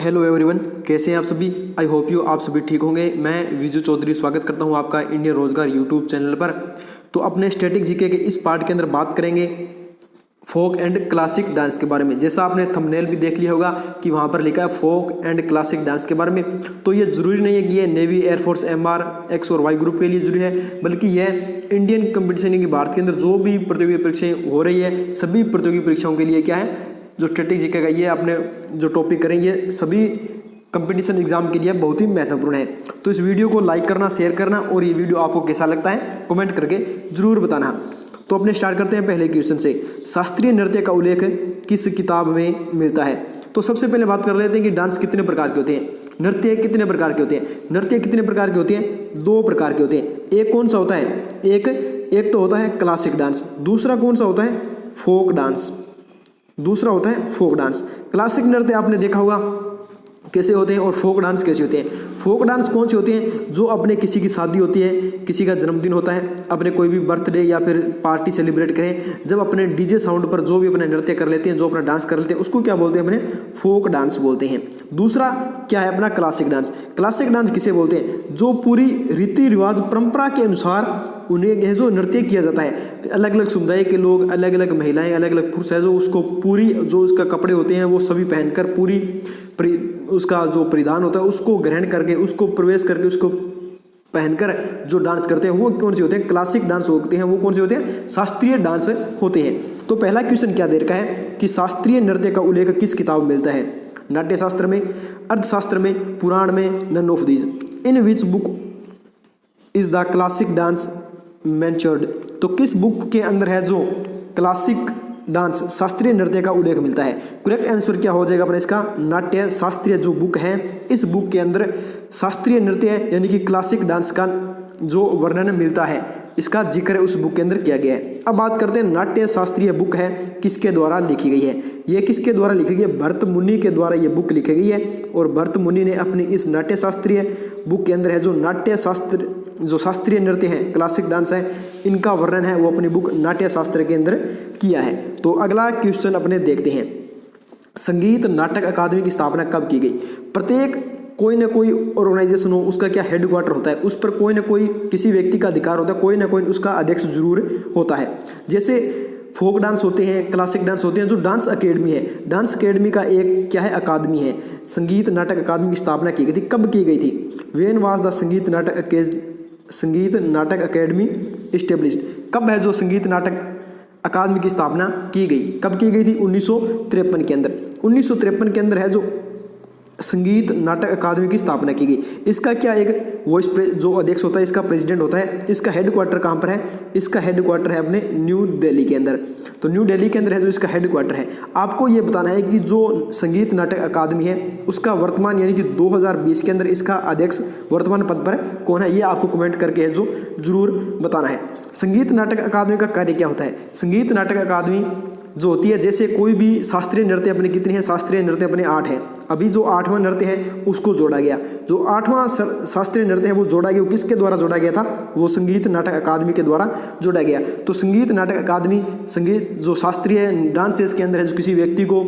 Hello everyone, कैसे हैं आप सभी। आई होप यू आप सभी ठीक होंगे। मैं विजू चौधरी स्वागत करता हूं आपका इंडियन रोजगार यूट्यूब चैनल पर। तो अपने स्टैटिक जीके के इस पार्ट के अंदर बात करेंगे फोक एंड क्लासिक डांस के बारे में। जैसा आपने थंबनेल भी देख लिया होगा कि वहां पर लिखा है फोक एंड क्लासिक डांस के बारे में। तो ये जरूरी नहीं है कि ये नेवी, एयरफोर्स, MR, X और Y ग्रुप के लिए जरूरी है, बल्कि यह इंडियन कंपटीशन की भारत के अंदर जो भी प्रतियोगी परीक्षाएं हो रही है सभी प्रतियोगी परीक्षाओं के लिए क्या है, जो स्टैटिक जीके का ये आपने जो टॉपिक करें ये सभी कंपटीशन एग्जाम के लिए बहुत ही महत्वपूर्ण है। तो इस वीडियो को लाइक करना, शेयर करना और ये वीडियो आपको कैसा लगता है कमेंट करके जरूर बताना। तो अपने स्टार्ट करते हैं पहले क्वेश्चन से। शास्त्रीय नृत्य का उल्लेख किस किताब में मिलता है? तो सबसे पहले बात कर लेते हैं कि डांस कितने प्रकार के होते हैं, नृत्य कितने प्रकार के होते हैं। नृत्य कितने प्रकार के होते हैं? 2 प्रकार के होते हैं। एक कौन सा होता है? एक तो होता है क्लासिक डांस, दूसरा कौन सा होता है? Folk dance. दूसरा होता है फोक डांस। क्लासिक नृत्य आपने देखा होगा कैसे होते हैं और फोक डांस कैसे होते हैं। फोक डांस कौन से होते हैं? जो अपने किसी की शादी होती है, किसी का जन्मदिन होता है, अपने कोई भी बर्थडे या फिर पार्टी सेलिब्रेट करें, जब अपने डीजे साउंड पर जो भी अपने नृत्य कर लेते हैं, जो अपना डांस कर लेते हैं, उसको क्या बोलते हैं? अपने फोक डांस बोलते हैं। दूसरा क्या है? अपना क्लासिक डांस। क्लासिक डांस किसे बोलते हैं? जो पूरी रीति रिवाज परंपरा के अनुसार उन्हें जो नृत्य किया जाता है, अलग अलग समुदाय के लोग, अलग अलग महिलाएं, अलग अलग पुरुष है जो उसको पूरी जो उसका कपड़े होते हैं वो सभी पहनकर पूरी उसका जो परिधान होता है उसको ग्रहण करके, उसको प्रवेश करके, उसको पहनकर जो डांस करते हैं वो कौन से होते हैं? क्लासिक डांस होते हैं। वो कौन से होते हैं? शास्त्रीय डांस होते हैं। तो पहला क्वेश्चन क्या दे रखा है कि शास्त्रीय नृत्य का उल्लेख किस किताब में मिलता है? नाट्यशास्त्र में, अर्थशास्त्र में, पुराण में, none of these. In which book is the classic dance mentioned? तो किस बुक के अंदर है जो क्लासिक डांस, शास्त्रीय नृत्य का उल्लेख मिलता है? करेक्ट आंसर क्या हो जाएगा अपना इसका? नाट्य शास्त्रीय जो बुक है, इस बुक के अंदर शास्त्रीय नृत्य यानी कि क्लासिक डांस का जो वर्णन मिलता है, इसका जिक्र उस बुक के अंदर किया गया है। अब बात करते हैं नाट्य शास्त्रीय बुक है किसके द्वारा लिखी गई है। ये किसके द्वारा लिखी गई है? भरत मुनि के द्वारा ये बुक लिखी गई है। और भरत मुनि ने अपनी इस नाट्य शास्त्रीय बुक के अंदर है जो नाट्य शास्त्र, जो शास्त्रीय नृत्य है, क्लासिक डांस है, इनका वर्णन है वो अपनी बुक नाट्य शास्त्र के अंदर किया है। तो अगला क्वेश्चन अपने देखते हैं। संगीत नाटक अकादमी की स्थापना कब की गई? प्रत्येक कोई ना कोई ऑर्गेनाइजेशन हो, उसका क्या हेडक्वार्टर होता है, उस पर कोई ना कोई किसी व्यक्ति का अधिकार होता है, कोई ना कोई उसका अध्यक्ष जरूर होता है। जैसे फोक डांस होते हैं, क्लासिक डांस होते हैं, जो डांस अकेडमी है, डांस अकेडमी का एक क्या है? अकादमी है। संगीत नाटक अकादमी की स्थापना की गई थी, कब की गई थी? व्हेन वाज द संगीत नाटक अकेडमी एस्टेब्लिश्ड? कब है जो संगीत नाटक अकादमी की स्थापना की गई? कब की गई थी? 1953 के अंदर। 1953 के अंदर है जो संगीत नाटक अकादमी की स्थापना की गई। इसका क्या एक वॉइस जो अध्यक्ष होता है, इसका प्रेसिडेंट होता है। इसका हेडक्वार्टर कहाँ पर है? इसका हेडक्वार्टर है अपने न्यू दिल्ली के अंदर। तो न्यू दिल्ली के अंदर है जो इसका हेडक्वार्टर है। आपको ये बताना है कि जो संगीत नाटक अकादमी है उसका वर्तमान यानी कि 2020 के अंदर इसका अध्यक्ष वर्तमान पद पर कौन है, ये आपको कमेंट करके है जो जरूर बताना है। संगीत नाटक अकादमी का कार्य क्या होता है? संगीत नाटक अकादमी जो होती है, जैसे कोई भी शास्त्रीय नृत्य अपने कितने हैं? शास्त्रीय नृत्य अपने 8 हैं। अभी जो 8वां नृत्य है उसको जोड़ा गया। जो 8वां शास्त्रीय नृत्य है वो जोड़ा गया, किसके द्वारा जोड़ा गया था? वो संगीत नाटक अकादमी के द्वारा जोड़ा गया। तो संगीत नाटक अकादमी संगीत जो शास्त्रीय डांस है इसके अंदर है जो किसी व्यक्ति को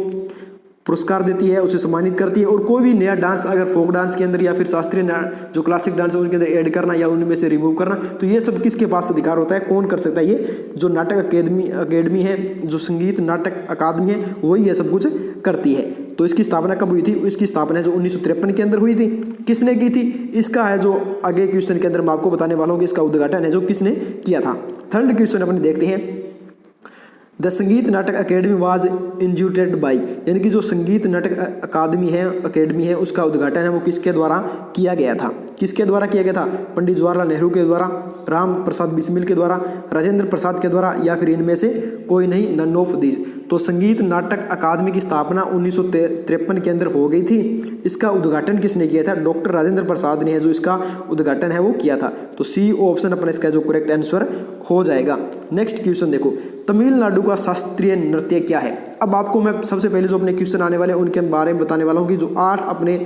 पुरस्कार देती है, उसे सम्मानित करती है। और कोई भी नया डांस अगर फोक डांस के अंदर या फिर शास्त्रीय जो क्लासिक डांस है उनके अंदर ऐड करना या उनमें से रिमूव करना, तो ये सब किसके पास अधिकार होता है? कौन कर सकता है? ये जो नाटक अकेडमी है, जो संगीत नाटक अकादमी है, वही ये सब कुछ करती है। तो इसकी स्थापना कब हुई थी? इसकी स्थापना जो 1953 के अंदर हुई थी। किसने की थी? इसका है जो आगे क्वेश्चन के अंदर मैं आपको बताने वाला हूँ कि इसका उद्घाटन है जो किसने किया था। थर्ड क्वेश्चन अपने देखते हैं। द संगीत Natak academy was instituted bye, यानी कि जो संगीत नाटक अकेडमी है उसका उद्घाटन है वो किसके द्वारा किया गया था? किसके द्वारा किया गया था? पंडित जवाहरलाल नेहरू के द्वारा, राम प्रसाद बिस्मिल के द्वारा, राजेंद्र प्रसाद के द्वारा, या फिर इनमें से कोई नहीं, नन ऑफ दीज। तो संगीत नाटक अकादमी की स्थापना 1953 के अंदर हो गई थी। इसका उद्घाटन किसने किया था? डॉक्टर राजेंद्र प्रसाद ने जो इसका उद्घाटन है वो किया था। तो सी ऑप्शन अपना इसका जो करेक्ट आंसर हो जाएगा। नेक्स्ट क्वेश्चन देखो, तमिलनाडु का शास्त्रीय नृत्य क्या है? अब आपको मैं सबसे पहले जो अपने क्वेश्चन आने वाले हैं उनके बारे में बताने वाला हूँ कि जो 8 अपने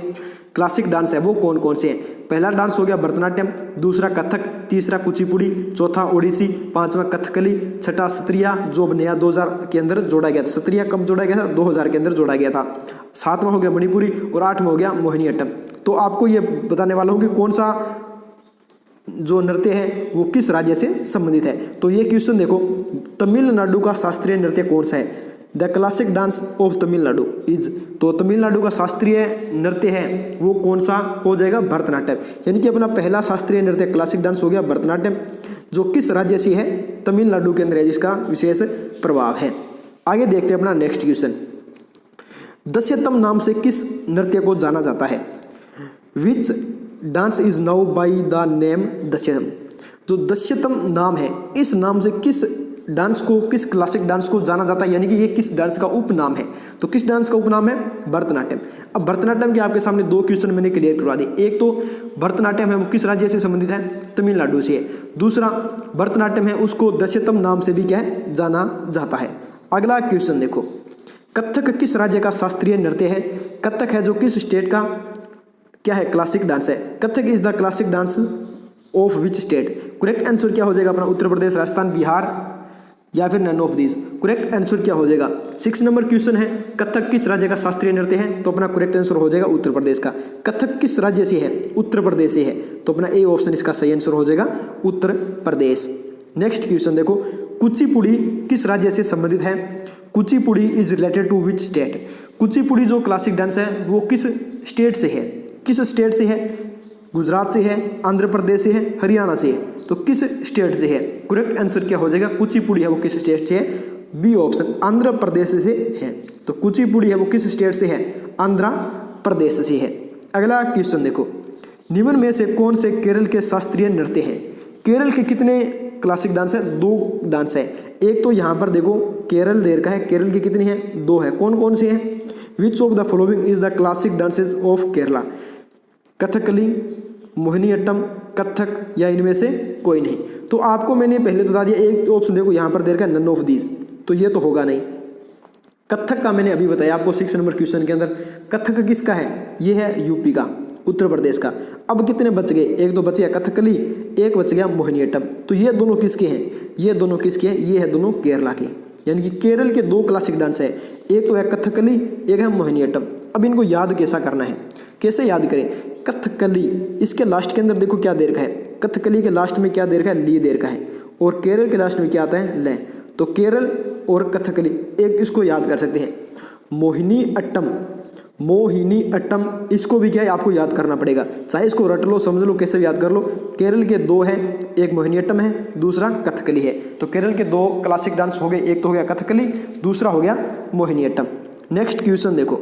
क्लासिक डांस है वो कौन कौन से हैं। पहला डांस हो गया भरतनाट्यम, दूसरा कथक, तीसरा कुचिपुड़ी, चौथा ओडिसी, पांचवा कथकली, छठा सत्रिया जो नया 2000 के अंदर जोड़ा गया था। सत्रिया कब जोड़ा गया था? 2000 के अंदर जोड़ा गया था। 7वां हो गया मणिपुरी और 8वां हो गया मोहिनीअट्टम। तो आपको ये बताने वाला हूँ कि कौन सा जो नृत्य है वो किस राज्य से संबंधित है। तो ये क्वेश्चन देखो, तमिलनाडु का शास्त्रीय नृत्य कौन सा है? The classic dance of Tamil Nadu is, तो तमिलनाडु का शास्त्रीय नृत्य है वो कौन सा हो जाएगा? भरतनाट्यम। यानी कि अपना पहला शास्त्रीय नृत्य क्लासिक डांस हो गया भरतनाट्यम, जो किस राज्य से है? तमिलनाडु के अंदर है, जिसका विशेष प्रभाव है। आगे देखते हैं अपना नेक्स्ट क्वेश्चन, दस्यतम नाम से किस नृत्य को जाना जाता है? Which dance is now by the name Dasiattam. जो दस्यतम नाम है, इस नाम से किस डांस को, किस क्लासिक डांस को जाना जाता है, यानी कि ये किस डांस का उपनाम है? तो किस डांस का उपनाम है? भरतनाट्यम। अब भरतनाट्यम के आपके सामने दो क्वेश्चन मैंने क्लियर करवा दिए। एक तो भरतनाट्यम है वो किस राज्य से संबंधित है? तमिलनाडु से है। दूसरा भरतनाट्यम है उसको दस्यतम नाम से भी क्या है? जाना जाता है। अगला क्वेश्चन देखो, कथक किस राज्य का शास्त्रीय नृत्य है? कथक है जो किस स्टेट का क्या है? क्लासिक डांस है। Kathak is the classic dance of which state? Correct answer क्या हो जाएगा अपना? उत्तर प्रदेश, राजस्थान, बिहार या फिर none of this. Correct answer क्या हो जाएगा? 6 नंबर क्वेश्चन है, कथक किस राज्य का शास्त्रीय नृत्य है? तो अपना करेक्ट आंसर हो जाएगा उत्तर प्रदेश का। कथक किस राज्य से है? उत्तर प्रदेश से है, तो अपना ए ऑप्शन इसका सही आंसर हो जाएगा उत्तर प्रदेश। नेक्स्ट क्वेश्चन देखो, कुचिपुड़ी किस राज्य से संबंधित है? Kuchipudi is related to which state? Kuchipudi जो क्लासिक डांस है वो किस स्टेट से है? किस स्टेट से है? गुजरात से है, आंध्र प्रदेश से है, हरियाणा से है, तो किस स्टेट से है? करेक्ट आंसर क्या हो जाएगा? कुचिपुड़ी है वो किस स्टेट से है? बी ऑप्शन, आंध्र प्रदेश से है। तो कुचिपुड़ी है वो किस स्टेट से है? आंध्र प्रदेश से है। अगला क्वेश्चन देखो, निम्न में से कौन से केरल के शास्त्रीय नृत्य हैं? केरल के कितने क्लासिक डांस है? 2 डांस है। एक तो यहाँ पर देखो केरल दे रखा है, केरल की कितनी है? 2 है। कौन कौन से हैं? विच of the following is the classic dances of Kerala? Kathakali, Mohiniyattam, Kathak या इनमें से कोई नहीं। तो आपको मैंने पहले बता दिया, एक ऑप्शन देखो यहाँ पर दे रखा है नन ऑफ दीज, तो ये तो होगा नहीं। कथक का मैंने अभी बताया आपको 6 नंबर क्वेश्चन के अंदर। कथक किसका है? ये है यूपी का, उत्तर प्रदेश का। अब कितने बच गए? एक तो बच गया कथकली, एक बच गया मोहिनीअट्टम। तो ये दोनों किसके हैं? ये दोनों किसके हैं? ये है दोनों केरला के। यानी कि केरल के 2 क्लासिक डांस है, एक तो है कथकली, एक है मोहिनीअट्टम। अब इनको याद कैसा करना है, कैसे याद करें? कथकली, इसके लास्ट के अंदर देखो क्या दे रखा है? कथकली के लास्ट में क्या दे रखा है? ली दे रखा है। और केरल के लास्ट में क्या आता है? ले। तो केरल और कथकली, एक इसको याद कर सकते हैं। मोहिनीअट्टम, मोहिनीअट्टम, इसको भी क्या है आपको याद करना पड़ेगा, चाहे इसको रट लो, समझ लो, कैसे भी याद कर लो। केरल के 2 हैं, एक मोहिनीअट्टम है, दूसरा कथकली है। तो केरल के 2 क्लासिक डांस हो गए, एक तो हो गया कथकली, दूसरा हो गया मोहिनीअट्टम। नेक्स्ट क्वेश्चन देखो,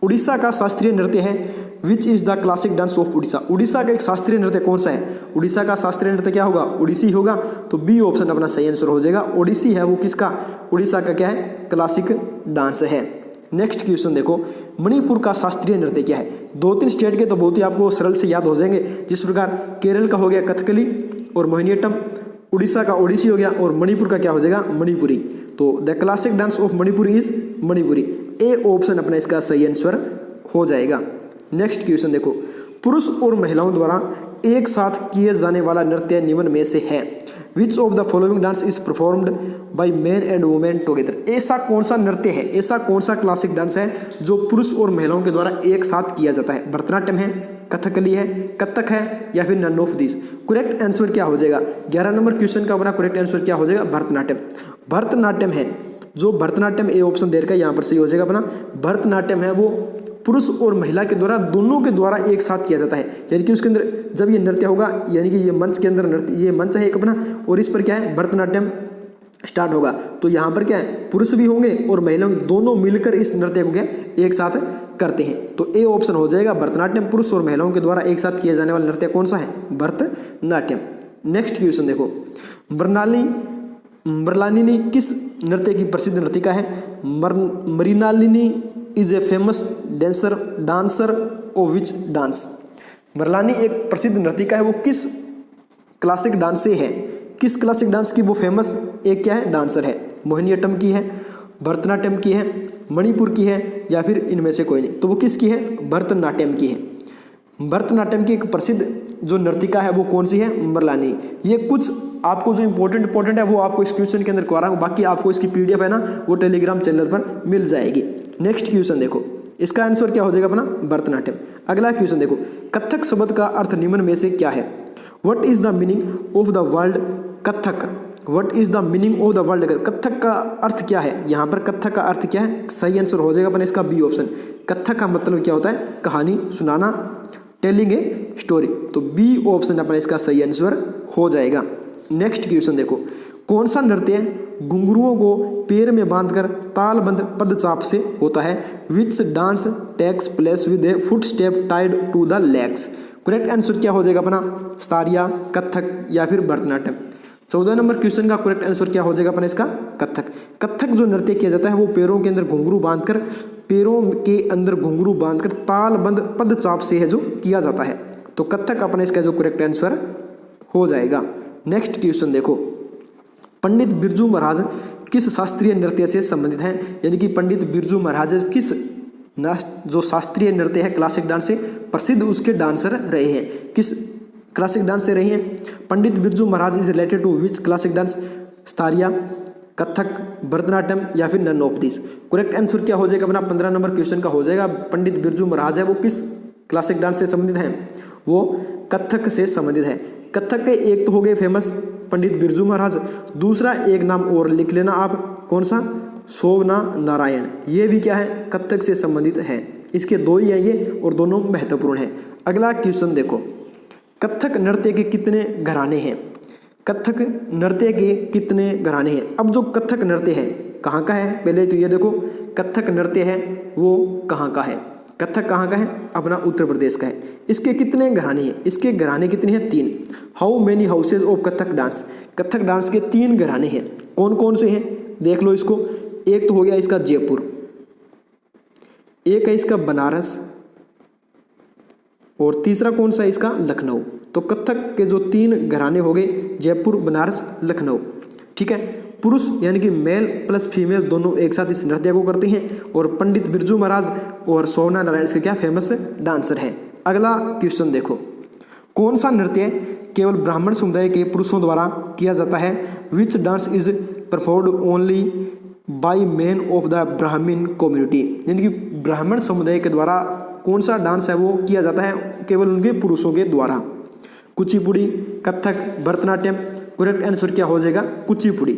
उड़ीसा का शास्त्रीय नृत्य है which is the classic dance of Orissa? Orissa का एक शास्त्रीय नृत्य कौन सा है? उड़ीसा का शास्त्रीय नृत्य क्या होगा? उड़ीसी होगा। तो बी ऑप्शन अपना सही आंसर हो जाएगा। ओडिसी है वो किसका? उड़ीसा का क्या है? क्लासिक डांस है। नेक्स्ट क्वेश्चन देखो, मणिपुर का शास्त्रीय नृत्य क्या है? 2-3 स्टेट के तो बहुत ही आपको सरल से याद हो जाएंगे, जिस प्रकार केरल का हो गया कथकली और मोहिनीअट्टम, उड़ीसा का ओडिसी हो गया, और मणिपुर का क्या हो जाएगा? मणिपुरी। तो the classic dance of Manipur is Manipuri. A option अपना इसका सही आंसर हो जाएगा। नेक्स्ट क्वेश्चन देखो, पुरुष और महिलाओं द्वारा एक साथ किए जाने वाला नृत्य निम्न में से है? Which of the following dance is performed by main and women together? ऐसा कौन सा नृत्य है, ऐसा कौन सा क्लासिक डांस है जो पुरुष और महिलाओं के द्वारा एक साथ किया जाता है? भरतनाट्यम है, कथकली है, कथक है, या फिर none of this? Correct answer क्या हो जाएगा? 11 नंबर क्वेश्चन का अपना करेक्ट आंसर क्या हो जाएगा? भरतनाट्यम। भरतनाट्यम है जो भरतनाट्यम, ए ऑप्शन दे रखा है यहाँ पर सही हो जाएगा अपना। भरतनाट्यम है वो पुरुष और महिला के द्वारा, दोनों के द्वारा एक साथ किया जाता है। यानी कि उसके अंदर जब ये नृत्य होगा, यानी कि ये मंच के अंदर नृत्य, ये मंच है एक अपना, और इस पर क्या है? भरतनाट्यम स्टार्ट होगा। तो यहाँ पर क्या है? पुरुष भी होंगे और महिला दोनों मिलकर इस नृत्य को क्या एक साथ करते हैं। तो ए ऑप्शन हो जाएगा भरतनाट्यम। पुरुष और महिलाओं के द्वारा एक साथ किया जाने वाला नृत्य कौन सा है? भरतनाट्यम। नेक्स्ट क्वेश्चन देखो, मृणालिनी किस नृत्य की प्रसिद्ध नर्तिका है? Mrinalini is a famous dancer of which dance? Mrinalini एक प्रसिद्ध नर्तिका है, वो किस क्लासिक डांस से है? किस क्लासिक डांस की वो फेमस एक क्या है? डांसर है। मोहिनीअट्टम की है, भरतनाट्यम की है, मणिपुर की है, या फिर इनमें से कोई नहीं? तो वो किसकी है? भरतनाट्यम की है। भरतनाट्यम की एक प्रसिद्ध जो नर्तिका है वो कौन सी है? मृणालिनी। ये कुछ आपको जो इंपॉर्टेंट है वो आपको इस क्वेश्चन के अंदर करवा रहा हूँ, बाकी आपको इसकी PDF है ना वो टेलीग्राम चैनल पर मिल जाएगी। नेक्स्ट क्वेश्चन देखो, इसका आंसर क्या हो जाएगा अपना भरतनाट्यम। अगला क्वेश्चन देखो, कथक शब्द का अर्थ निम्न में से क्या है? What is the meaning of the word Kathak? What is the meaning of the word Kathak का अर्थ क्या है? यहाँ पर कथक का अर्थ क्या है? सही आंसर हो जाएगा अपना इसका बी ऑप्शन। कथक का मतलब क्या होता है? कहानी सुनाना, टेलिंग ए स्टोरी। तो बी ऑप्शन अपना इसका सही आंसर हो जाएगा। नेक्स्ट क्वेश्चन देखो, कौन सा नृत्य घुंघरुओं को पैर में बांधकर तालबंद पदचाप से होता है? Which dance takes place with a foot step tied to the legs? Correct answer क्या हो जाएगा अपना? सारिया, कथक या फिर भरतनाट्यम। 14 नंबर क्वेश्चन का करेक्ट आंसर क्या हो जाएगा अपना इसका? कथक। कथक जो नृत्य किया जाता है वो पैरों के अंदर घुंघरू बांधकर, पैरों के अंदर घुंघरू बांधकर तालबंद पदचाप से है जो किया जाता है। तो कथक अपना इसका जो करेक्ट आंसर हो जाएगा। नेक्स्ट क्वेश्चन देखो, पंडित बिरजू महाराज किस शास्त्रीय नृत्य से संबंधित हैं? यानी कि पंडित बिरजू महाराज किस जो शास्त्रीय नृत्य है, क्लासिक डांस से प्रसिद्ध उसके डांसर रहे हैं? किस क्लासिक डांस से रहे हैं? Pandit Birju Maharaj is related to which classic dance? Sattriya, Kathak, Bharatanatyam या फिर none of this? Correct answer क्या हो जाएगा अपना? 15 नंबर क्वेश्चन का हो जाएगा, पंडित बिरजू महाराज है वो किस क्लासिक डांस से संबंधित हैं? वो कथक से संबंधित है। कथक के एक तो हो गए फेमस पंडित बिरजू महाराज, दूसरा एक नाम और लिख लेना आप, कौन सा? शोभना नारायण। ये भी क्या है? कथक से संबंधित है। इसके दो ही हैं ये और दोनों महत्वपूर्ण हैं। अगला क्वेश्चन देखो, कथक नृत्य के कितने घराने हैं? कथक नृत्य के कितने घराने हैं? अब जो कथक नृत्य है कहाँ का है? पहले तो ये देखो, कथक नृत्य है वो कहाँ का है? कथक कहाँ का है? अपना उत्तर प्रदेश का है। इसके कितने घराने हैं? इसके घराने कितने हैं? 3। How many houses of Kathak dance? Kathak dance के 3 घराने हैं। कौन कौन से हैं? देख लो इसको। एक तो हो गया इसका जयपुर, एक है इसका बनारस, और तीसरा कौन सा है इसका? लखनऊ। तो कथक के जो 3 घराने हो गए, जयपुर, बनारस, लखनऊ। ठीक है, पुरुष यानी कि मेल प्लस फीमेल दोनों एक साथ इस नृत्य को करते हैं, और पंडित बिरजू महाराज और शोभना नारायण के क्या फेमस डांसर हैं। अगला क्वेश्चन देखो, कौन सा नृत्य केवल ब्राह्मण समुदाय के पुरुषों द्वारा किया जाता है? Which dance is performed only by main of the ब्राह्मण कम्युनिटी? यानी कि ब्राह्मण समुदाय के द्वारा कौन सा डांस है वो किया जाता है केवल उनके पुरुषों के द्वारा? कुचिपुड़ी, कथक, भरतनाट्यम। करेक्ट आंसर क्या हो जाएगा? कुचिपुड़ी।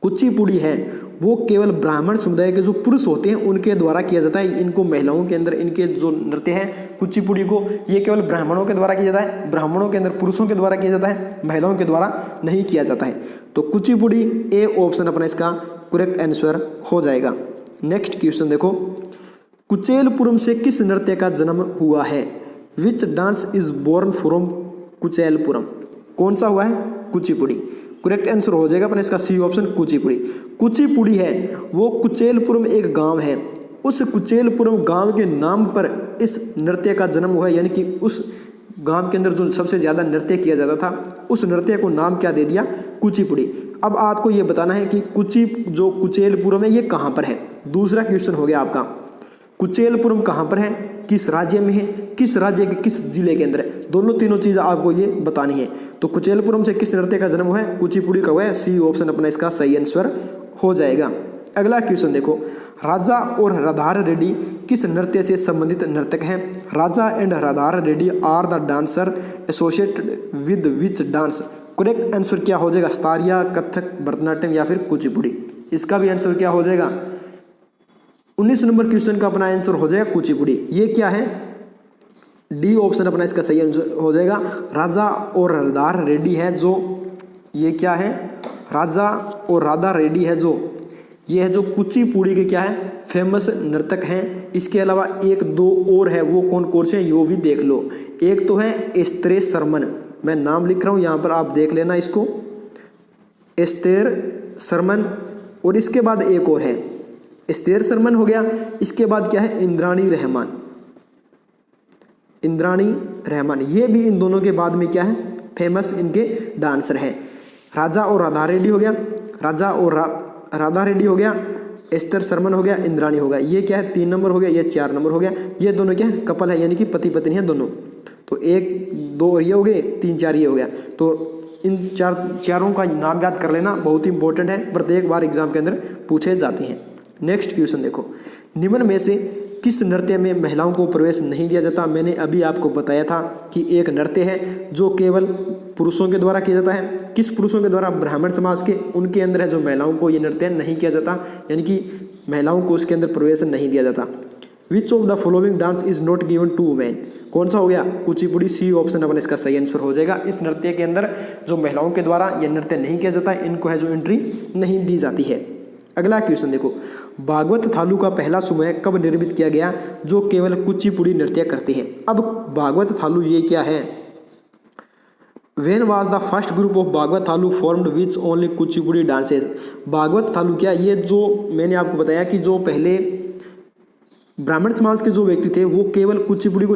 कुचिपुड़ी है वो केवल ब्राह्मण समुदाय के जो पुरुष होते हैं उनके द्वारा किया जाता है। इनको महिलाओं के अंदर इनके जो नृत्य है कुचिपुड़ी को, ये केवल ब्राह्मणों के द्वारा किया जाता है। ब्राह्मणों के अंदर पुरुषों के द्वारा किया जाता है, महिलाओं के द्वारा नहीं किया जाता है। तो कुचिपुड़ी ए ऑप्शन अपना इसका करेक्ट आंसर हो जाएगा। नेक्स्ट क्वेश्चन देखो, कुचेलपुरम से किस नृत्य का जन्म हुआ है? Which dance is born from Kuchelapuram? कौन सा हुआ है? कुचिपुड़ी। करेक्ट आंसर हो जाएगा अपना इसका सी ऑप्शन, कुचिपुड़ी। कुचिपुड़ी है वो कुचेलपुरम एक गांव है, उस कुचेलपुरम गांव के नाम पर इस नृत्य का जन्म हुआ है। यानी कि उस गांव के अंदर जो सबसे ज़्यादा नृत्य किया जाता था उस नृत्य को नाम क्या दे दिया? कुचिपुड़ी। अब आपको ये बताना है कि कुचेलपुरम है ये कहाँ पर है। दूसरा क्वेश्चन हो गया आपका, कुचेलपुरम कहाँ पर है, किस राज्य में है, किस राज्य के किस जिले के अंदर है? दोनों तीनों चीज़ें आपको ये बतानी है। तो कुचेलपुरम से किस नृत्य का जन्म हुआ है? कुचिपुड़ी का हुआ है। सी ऑप्शन अपना इसका सही आंसर हो जाएगा। अगला क्वेश्चन देखो, राजा और राधार रेड्डी किस नृत्य से संबंधित नर्तक हैं? Raja and Radha Reddy are the dancer associated with which dance? Correct answer क्या हो जाएगा? स्थारिया, कथक, भरतनाट्यम या फिर कुचिपुड़ी? इसका भी आंसर क्या हो जाएगा? 19 नंबर क्वेश्चन का अपना आंसर हो जाएगा कुचिपुड़ी। ये क्या है? डी ऑप्शन अपना इसका सही आंसर हो जाएगा। राजा और राधार रेड्डी है जो, ये क्या है? राजा और राधा रेड्डी है जो, ये है जो कुचिपुड़ी के क्या है? फेमस नर्तक हैं। इसके अलावा 1-2 और है, वो कौन कौन से हैं वो भी देख लो। एक तो है एस्तेर सरमन, मैं नाम लिख रहा हूँ यहाँ पर आप देख लेना इसको, एस्तेर सरमन। और इसके बाद एक और है, एस्तेर सरमन हो गया। इसके बाद क्या है? इंद्राणी रहमान। इंद्राणी रहमान ये भी इन दोनों के बाद में क्या है? फेमस इनके डांसर हैं। राजा और राधा रेड्डी हो गया, राजा और राधा रेड्डी हो गया, एस्तेर सरमन हो गया, इंद्राणी हो गया। ये क्या है? 3 नंबर हो गया, ये 4 नंबर हो गया। ये दोनों क्या है? कपल है, यानी कि पति पत्नी है दोनों। तो 1-2 ये हो गए, 3-4 ये हो गया। तो इन चारों का नाम याद कर लेना, बहुत ही इंपॉर्टेंट है, प्रत्येक बार एग्जाम के अंदर पूछे जाते हैं। नेक्स्ट क्वेश्चन देखो, निम्न में से किस नृत्य में महिलाओं को प्रवेश नहीं दिया जाता? मैंने अभी आपको बताया था कि एक नृत्य है जो केवल पुरुषों के द्वारा किया जाता है। किस पुरुषों के द्वारा? ब्राह्मण समाज के, उनके अंदर है जो महिलाओं को ये नृत्य नहीं किया जाता, यानी कि महिलाओं को उसके अंदर प्रवेश नहीं दिया जाता। Which of the following dance is not given to women? कौन सा हो गया? कुचिपुड़ी। सी ऑप्शन अपना इसका सही आंसर हो जाएगा। इस नृत्य के अंदर जो महिलाओं के द्वारा यह नृत्य नहीं किया जाता, इनको है जो एंट्री नहीं दी जाती है। अगला क्वेश्चन देखो, भागवत थालू का पहला समूह कब निर्मित किया गया जो केवल कुचिपुड़ी नृत्य करते हैं? अब भागवत थालू ये क्या है? When was the first group of Bhagavat थालू formed which only Kuchipudi dances? Bhagavat थालू क्या? ये जो मैंने आपको बताया कि जो पहले ब्राह्मण समाज के जो व्यक्ति थे वो केवल कुचिपुड़ी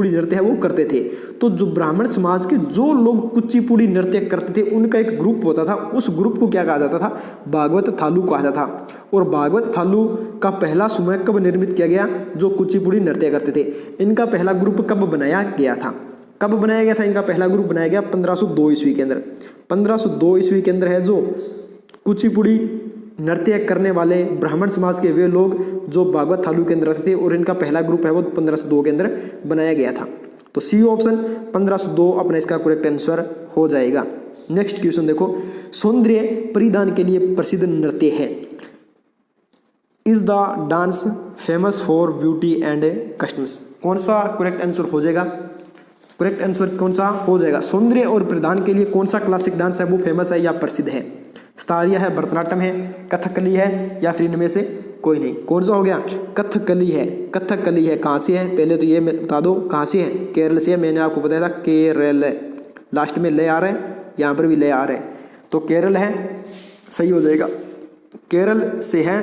नृत्य है वो करते थे। तो जो ब्राह्मण समाज के जो लोग कुचिपुड़ी नृत्य करते थे उनका एक ग्रुप होता था, उस ग्रुप को क्या कहा जाता था? भागवत थालू कहा जाता था। और भागवत थालू का पहला समूह कब निर्मित किया गया जो कुचिपुड़ी नृत्य करते थे? इनका पहला ग्रुप कब बनाया गया था? कब बनाया गया था? इनका पहला ग्रुप बनाया गया 1502 ईस्वी के अंदर। 1502 ईस्वी के अंदर है जो कुचिपुड़ी नृत्य करने वाले ब्राह्मण समाज के वे लोग जो भागवत थालू के अंदर रहते थे, और इनका पहला ग्रुप है वो 1502 के अंदर बनाया गया था। तो सी ऑप्शन 1502 अपना इसका करेक्ट आंसर हो जाएगा। नेक्स्ट क्वेश्चन देखो, सौंदर्य परिधान के लिए प्रसिद्ध नृत्य है। Is the dance famous for beauty and customs? कौन सा करेक्ट आंसर हो जाएगा? करेक्ट आंसर कौन सा हो जाएगा? सौंदर्य और परिधान के लिए कौन सा क्लासिक डांस है वो फेमस है या प्रसिद्ध है? स्तारिया है, भरतनाट्यम है, कथकली है, या फिर इनमें से कोई नहीं? कौन सा हो गया? कथकली है। कथकली है। कहाँ से है? पहले तो ये बता दो कहाँ से है। केरल से है। मैंने आपको बताया था केरल, लास्ट में ले आ रहे हैं, यहाँ पर भी ले आ रहे हैं, तो केरल है, सही हो जाएगा। केरल से है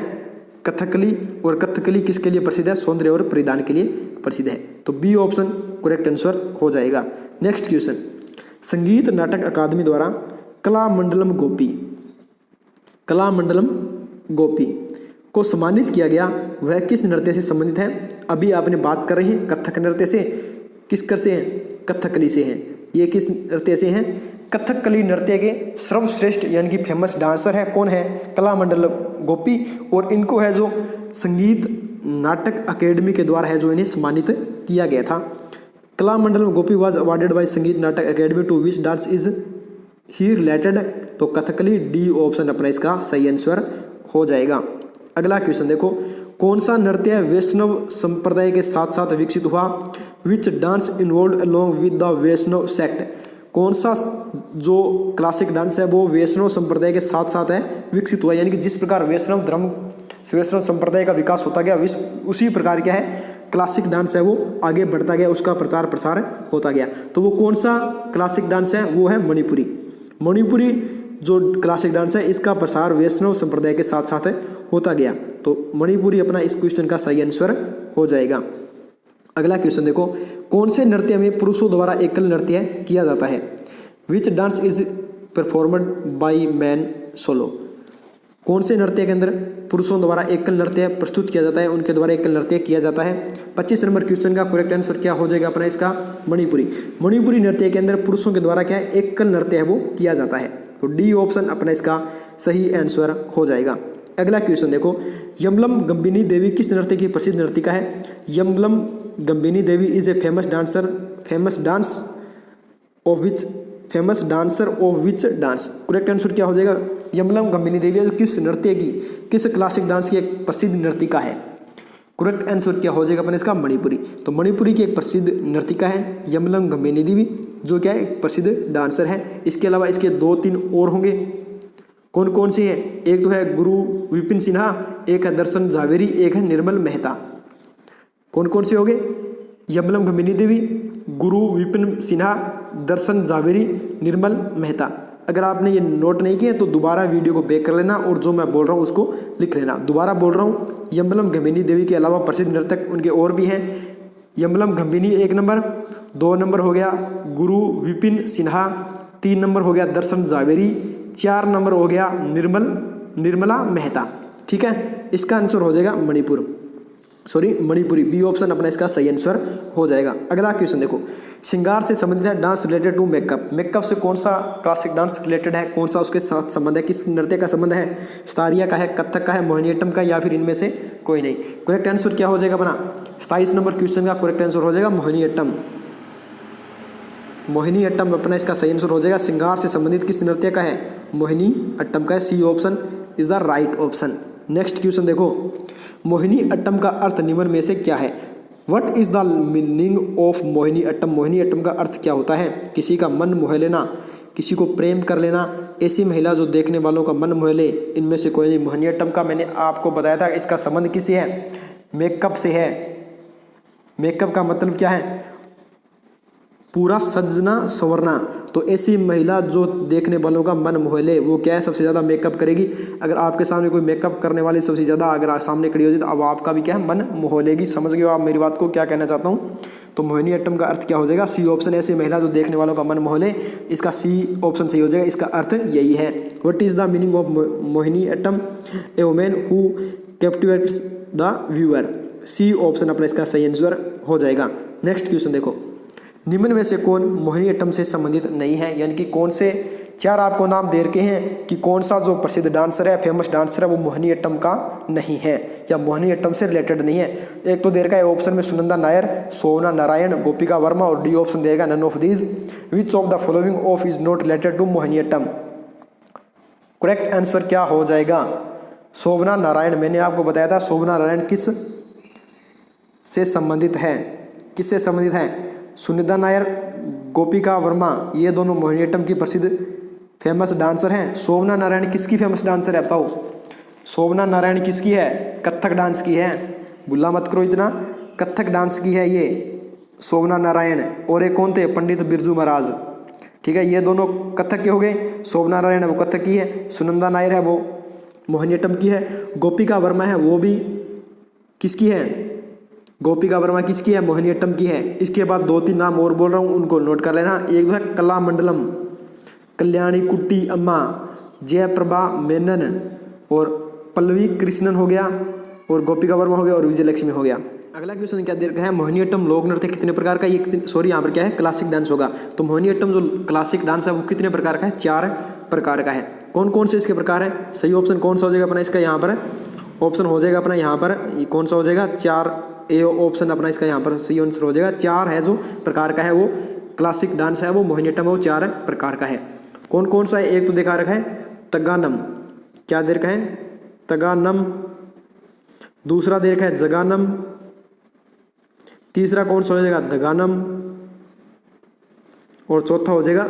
कथकली, और कथकली किसके लिए प्रसिद्ध है? सौंदर्य और परिधान के लिए प्रसिद्ध है। तो बी ऑप्शन करेक्ट आंसर हो जाएगा। नेक्स्ट क्वेश्चन, संगीत नाटक अकादमी द्वारा कलामंडलम गोपी को सम्मानित किया गया, वह किस नृत्य से संबंधित है? अभी आपने बात कर रहे हैं कथक नृत्य से, किसकर से हैं? कथकली से हैं। ये किस नृत्य से हैं? कथकली नृत्य के सर्वश्रेष्ठ यानी कि फेमस डांसर है कौन है? कलामंडलम गोपी। और इनको है जो संगीत नाटक अकेडमी के द्वारा है जो इन्हें सम्मानित किया गया था। Kalamandalam Gopi was awarded by Sangeet Natak academy to which dance is he related? तो कथकली। डी ऑप्शन अपना इसका सही आंसर हो जाएगा। अगला क्वेश्चन देखो, कौन सा नृत्य वैष्णव संप्रदाय के साथ साथ विकसित हुआ? Which dance involve along with the Vaishnav sect? कौन सा जो क्लासिक डांस है वो वैष्णव संप्रदाय के साथ साथ है विकसित हुआ, यानी कि जिस प्रकार वैष्णव धर्म वैष्णव संप्रदाय का विकास होता गया उसी प्रकार क्या है क्लासिक डांस है वो आगे बढ़ता गया, उसका प्रचार प्रसार होता गया। तो वो कौन सा क्लासिक डांस है? वो है मणिपुरी। मणिपुरी जो क्लासिक डांस है इसका प्रसार वैष्णव संप्रदाय के साथ साथ होता गया। तो मणिपुरी अपना इस क्वेश्चन का सही आंसर हो जाएगा। अगला क्वेश्चन देखो, कौन से नृत्य में पुरुषों द्वारा एकल नृत्य किया जाता है? Which dance is performed by man solo? कौन से नृत्य के अंदर पुरुषों द्वारा एकल नृत्य प्रस्तुत किया जाता है, उनके द्वारा एकल नृत्य किया जाता है? 25 नंबर क्वेश्चन का करेक्ट आंसर क्या हो जाएगा अपना इसका? मणिपुरी। मणिपुरी नृत्य के अंदर पुरुषों के द्वारा क्या है एकल नृत्य है वो किया जाता है। तो डी ऑप्शन अपना इसका सही आंसर हो जाएगा। अगला क्वेश्चन देखो, यमलम गंबिनी देवी किस नृत्य की प्रसिद्ध नर्तिका है? यमलम गंबिनी देवी is a famous dancer of which dance? Correct answer क्या हो जाएगा? यमलम गंबिनी देवी किस नृत्य की, किस क्लासिक डांस की एक प्रसिद्ध नर्तिका है? करेक्ट आंसर क्या हो जाएगा अपने इसका? मणिपुरी। तो मणिपुरी की एक प्रसिद्ध नर्तिका है यमलम गंबिनी देवी, जो क्या है एक प्रसिद्ध डांसर है। इसके अलावा इसके 2-3 और होंगे। कौन कौन से हैं? एक तो है गुरु विपिन सिन्हा, एक है दर्शन झावेरी, एक है निर्मल मेहता। कौन कौन से हो गए? यमलम गंबिनी देवी, गुरु विपिन सिन्हा, दर्शन झावेरी, निर्मल मेहता। अगर आपने ये नोट नहीं किया तो दोबारा वीडियो को बैक कर लेना और जो मैं बोल रहा हूँ उसको लिख लेना। दोबारा बोल रहा हूँ, यमलम गंबिनी देवी के अलावा प्रसिद्ध नर्तक उनके और भी हैं। यमलम गंबिनी 1 नंबर, 2 नंबर हो गया गुरु विपिन सिन्हा, 3 नंबर हो गया दर्शन झावेरी, 4 नंबर हो गया निर्मला मेहता। ठीक है, इसका आंसर हो जाएगा मणिपुर। मणिपुरी। बी ऑप्शन अपना इसका सही आंसर हो जाएगा। अगला क्वेश्चन देखो, श्रृंगार से संबंधित है dance related to makeup. Makeup से कौन सा क्लासिक डांस रिलेटेड है, कौन सा उसके साथ संबंध है, किस नृत्य का संबंध है, स्थारिया का है, कथक का है, मोहिनीअट्टम का, या फिर इनमें से कोई नहीं। करेक्ट आंसर क्या हो जाएगा अपना 27 नंबर क्वेश्चन का करेक्ट आंसर हो जाएगा मोहिनीअट्टम। मोहिनीअट्टम अपना इसका सही आंसर हो जाएगा। श्रृंगार से संबंधित किस नृत्य का है, मोहिनीअट्टम का है। C option is the right option. Next question देखो, मोहिनीअट्टम का अर्थ निम्न में से क्या है। What is the meaning of Mohiniattam. Mohiniattam का अर्थ क्या होता है, किसी का मन मोह लेना, किसी को प्रेम कर लेना, ऐसी महिला जो देखने वालों का मन मोह ले, इनमें से कोई नहीं। मोहिनीअट्टम का मैंने आपको बताया था इसका संबंध किससे है, मेकअप से है। मेकअप का मतलब क्या है, पूरा सजना संवरना। तो ऐसी महिला जो देखने वालों का मन मोह ले, वो क्या है, सबसे ज़्यादा मेकअप करेगी। अगर आपके सामने कोई मेकअप करने वाली सबसे ज़्यादा अगर सामने खड़ी हो जाए तो अब आपका भी क्या है, मन मोह लेगी। समझ गए हो आप मेरी बात को, क्या कहना चाहता हूँ। तो मोहिनीअट्टम का अर्थ क्या हो जाएगा, सी ऑप्शन। ऐसी महिला जो देखने वालों का मन मोह ले, इसका सी ऑप्शन सही हो जाएगा। इसका अर्थ यही है। What is the meaning of Mohiniattam, a women who captivates the viewer. C option अपना इसका सही आंसर हो जाएगा। नेक्स्ट क्वेश्चन देखो, निम्न में से कौन मोहिनीअट्टम से संबंधित नहीं है, यानी कि कौन से चार आपको नाम दे रखे हैं कि कौन सा जो प्रसिद्ध डांसर है, फेमस डांसर है, वो मोहिनीअट्टम का नहीं है या मोहिनीअट्टम से रिलेटेड नहीं है। एक तो दे रखा है ऑप्शन में सुनंदा नायर, शोभना नारायण, गोपिका वर्मा, और डी ऑप्शन देगा none of these. Which of the following of is not related to Mohiniattam. Correct answer क्या हो जाएगा, शोभना नारायण। मैंने आपको बताया था शोभना नारायण किस से संबंधित है, किससे संबंधित है, सुनिता नायर, गोपिका वर्मा, ये दोनों मोहिनीअट्टम की प्रसिद्ध फेमस डांसर हैं। शोभना नारायण किसकी फेमस डांसर है बताओ, शोभना नारायण किसकी है, कथक डांस की है। भुल्ला मत करो इतना, कथक डांस की है ये शोभना नारायण। और एक कौन थे, पंडित बिरजू महाराज। ठीक है, ये दोनों कथक के हो गए। शोभना नारायण है वो कथक की है, सुनंदा नायर है वो मोहिनीअट्टम की है, गोपिका वर्मा है वो भी किसकी है, गोपिका वर्मा किसकी है, मोहिनीअट्टम की है। इसके बाद दो तीन नाम और बोल रहा हूँ, उनको नोट कर लेना। एक तो है कलामंडलम, कल्याणी कुट्टी अम्मा, जयप्रभा मेनन, और पल्लवी कृष्णन हो गया, और गोपिका वर्मा हो गया, और विजयलक्ष्मी हो गया। अगला क्वेश्चन क्या दे रखा है, मोहिनीअट्टम लोक नृत्य कितने प्रकार का, ये सॉरी यहाँ पर क्या है, क्लासिक डांस होगा। तो मोहिनीअट्टम जो क्लासिक डांस है वो कितने प्रकार का है, 4 प्रकार का है। कौन कौन से इसके प्रकार है, सही ऑप्शन कौन सा हो जाएगा अपना इसका, यहाँ पर ऑप्शन हो जाएगा अपना यहाँ पर कौन सा हो जाएगा, 4 ए ऑप्शन अपना इसका यहाँ पर सही आंसर हो जाएगा। 4 है जो प्रकार का है वो क्लासिक डांस है, वो मोहिनीअट्टम वो 4 प्रकार का है। कौन कौन सा है, एक तो देखा रखा है तगानम, क्या दे रखा है, तगानम। दूसरा दे रखा है जगानम। तीसरा कौन सा हो जाएगा, दगानम। और चौथा हो जाएगा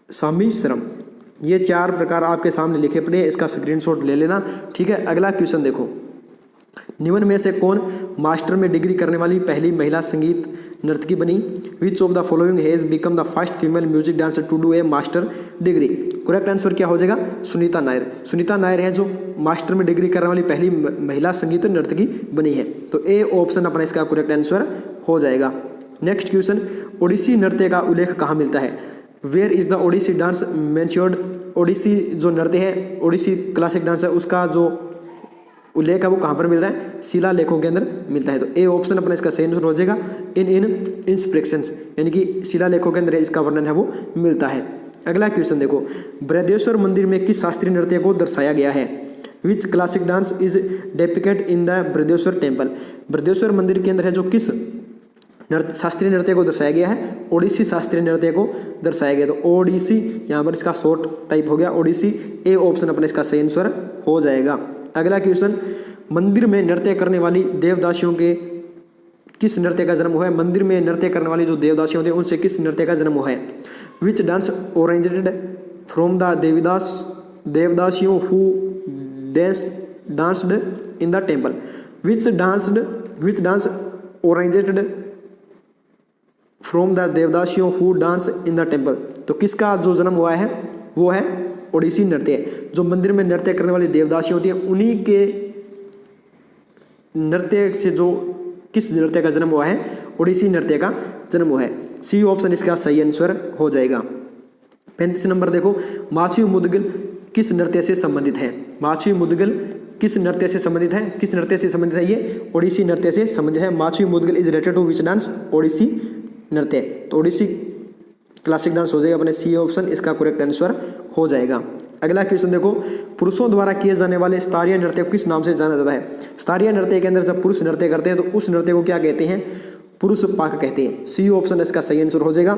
सामिश्रम। ये 4 प्रकार आपके सामने लिखे पड़े हैं, इसका स्क्रीनशॉट ले लेना। ठीक है, अगला क्वेश्चन देखो, निम्न में से कौन मास्टर में डिग्री करने वाली पहली महिला संगीत नर्तकी बनी। Which of the following has become the first female music dancer to do a master degree. Correct answer क्या हो जाएगा, सुनीता नायर। सुनीता नायर है जो मास्टर में डिग्री करने वाली पहली महिला संगीत नर्तकी बनी है। तो ए ऑप्शन अपना इसका करेक्ट आंसर हो जाएगा। नेक्स्ट क्वेश्चन, ओडिसी नृत्य का उल्लेख कहाँ मिलता है। Where is the Odissi dance mentioned. Odissi जो नृत्य है, ओडिसी क्लासिक डांस है, उसका जो उल्लेख है वो कहाँ पर मिलता है, शिलालेखों के अंदर मिलता है। तो ए ऑप्शन अपना इसका सही आंसर हो जाएगा, इन इंस्क्रिप्शंस, यानी कि शिलालेखों के अंदर इसका वर्णन है वो मिलता है। अगला क्वेश्चन देखो, बृहदेश्वर मंदिर में किस शास्त्रीय नृत्य को दर्शाया गया है। Which classic dance is depicted in the Brihadeshwar temple. Brihadeshwar मंदिर के अंदर है जो किस शास्त्रीय नृत्य को दर्शाया गया है, ओडिसी शास्त्रीय नृत्य को दर्शाया गया। तो ओडिसी यहाँ पर इसका शॉर्ट टाइप हो गया ओडिसी। ए ऑप्शन अपना इसका सही आंसर हो जाएगा। अगला क्वेश्चन, मंदिर में नृत्य करने वाली देवदासियों के किस नृत्य का जन्म हुआ है। मंदिर में नृत्य करने वाली जो देवदासी होते हैं उनसे किस नृत्य का जन्म हुआ है। Which dance originated from the देवदासियों who danced in the temple. Which dance originated from the देवदासियों who dance in the temple. तो किसका जो जन्म हुआ है वो है ओडिसी नृत्य। जो मंदिर में नृत्य करने वाली देवदासी होती हैं उन्हीं के नृत्य से जो किस नृत्य का जन्म हुआ है, ओडिसी नृत्य का जन्म हुआ है। सी ऑप्शन इसका सही आंसर हो जाएगा। 35 नंबर देखो, माछी मुदगल किस नृत्य से संबंधित है। माछी मुदगल किस नृत्य से संबंधित है? किस नृत्य से संबंधित है? ये ओडिसी नृत्य से संबंधित है। माछी Mudgal is related to which dance? Odissi नृत्य। तो ओडिसी क्लासिक डांस हो जाएगा अपने सी ऑप्शन, इसका करेक्ट आंसर हो जाएगा। अगला क्वेश्चन देखो, पुरुषों द्वारा किए जाने वाले स्तरीय नृत्य को किस नाम से जाना जाता है? स्तरीय नृत्य के अंदर जब पुरुष नृत्य करते हैं तो उस नृत्य को क्या कहते हैं? पुरुष पाक कहते हैं। सी ऑप्शन इसका सही आंसर हो जाएगा।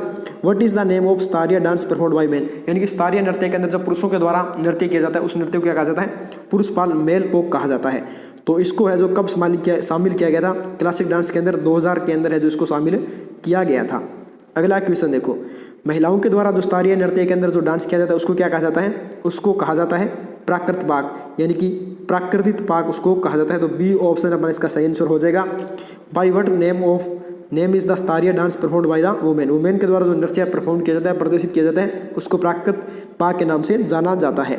What is the name of स्तरीय डांस परफॉर्म्ड बाय मेन? यानी कि स्तरीय नृत्य के अंदर जब पुरुषों के द्वारा नृत्य किया जाता है उस नृत्य को क्या कहा जाता है? पुरुष पाल मेल पोक कहा जाता है। तो इसको है जो कब शामिल किया गया था क्लासिक डांस के अंदर? 2000 के अंदर है जो इसको शामिल किया गया था। अगला क्वेश्चन देखो, महिलाओं के द्वारा जो स्तरीय नृत्य के अंदर जो डांस किया जाता है उसको क्या कहा जाता है? उसको कहा जाता है प्राकृत पाक, यानी कि प्राकृतिक पाक उसको कहा जाता है। तो बी ऑप्शन अपना इसका सही आंसर हो जाएगा। By what name is the स्तरीय dance performed by the women? Women के द्वारा जो नृत्य परफॉर्म किया जाता है, प्रदर्शित किया जाता है, उसको प्राकृत पाक के नाम से जाना जाता है।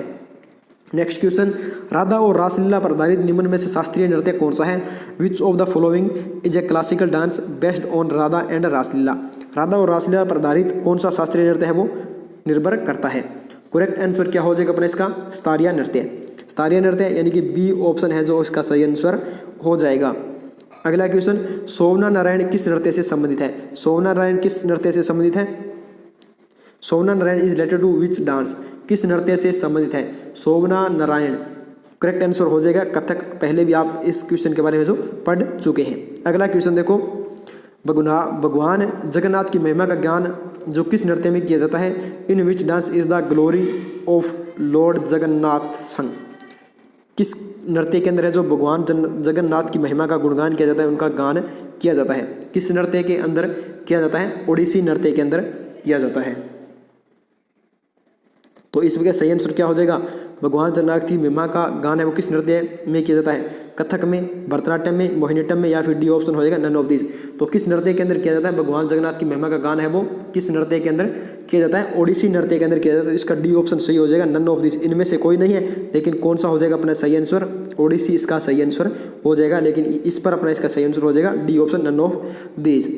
नेक्स्ट क्वेश्चन, राधा और रासलीला पर आधारित निम्न में से शास्त्रीय नृत्य कौन सा है? Which of the following is a classical dance based on Radha and Raslila? Radha और रासलीला पर आधारित कौन सा शास्त्रीय नृत्य है वो निर्भर करता है। करेक्ट आंसर क्या हो जाएगा अपना इसका? स्तरीय नृत्य। स्तरीय नृत्य यानी कि बी ऑप्शन है जो इसका सही आंसर हो जाएगा। अगला क्वेश्चन, सोवना नारायण किस नृत्य से संबंधित है? सोवना नारायण किस नृत्य से संबंधित है? Shovana Narayan is related to which dance? किस नृत्य से संबंधित है सोवना नारायण? करेक्ट आंसर हो जाएगा कथक। पहले भी आप इस क्वेश्चन के बारे में जो पढ़ चुके हैं। अगला क्वेश्चन देखो, भगवान जगन्नाथ की महिमा का ज्ञान जो किस नृत्य में किया जाता है? In which dance is the glory of Lord Jagannath sung? किस नृत्य के अंदर है जो भगवान जगन्नाथ की महिमा का गुणगान किया जाता है, उनका गान किया जाता है? किस नृत्य के अंदर किया जाता है? ओडिसी नृत्य के अंदर किया जाता है। तो इस वजह सही आंसर क्या हो जाएगा? भगवान जगन्नाथ की महिमा का गान है वो किस नृत्य में किया जाता है? कथक में, भरतनाट्यम में, मोहिनीअट्टम में, या फिर डी ऑप्शन हो जाएगा नन ऑफ दिस। तो किस नृत्य के अंदर किया जाता है? भगवान जगन्नाथ की महिमा का गान है वो किस नृत्य के अंदर किया जाता है? ओडिसी नृत्य के अंदर किया जाता है। इसका डी ऑप्शन सही हो जाएगा, नन ऑफ दिस। इनमें से कोई नहीं है, लेकिन कौन सा हो जाएगा अपना सही आंसर? ओडिसी इसका सही आंसर हो जाएगा, लेकिन इस पर अपना इसका सही आंसर हो जाएगा D option, none of this.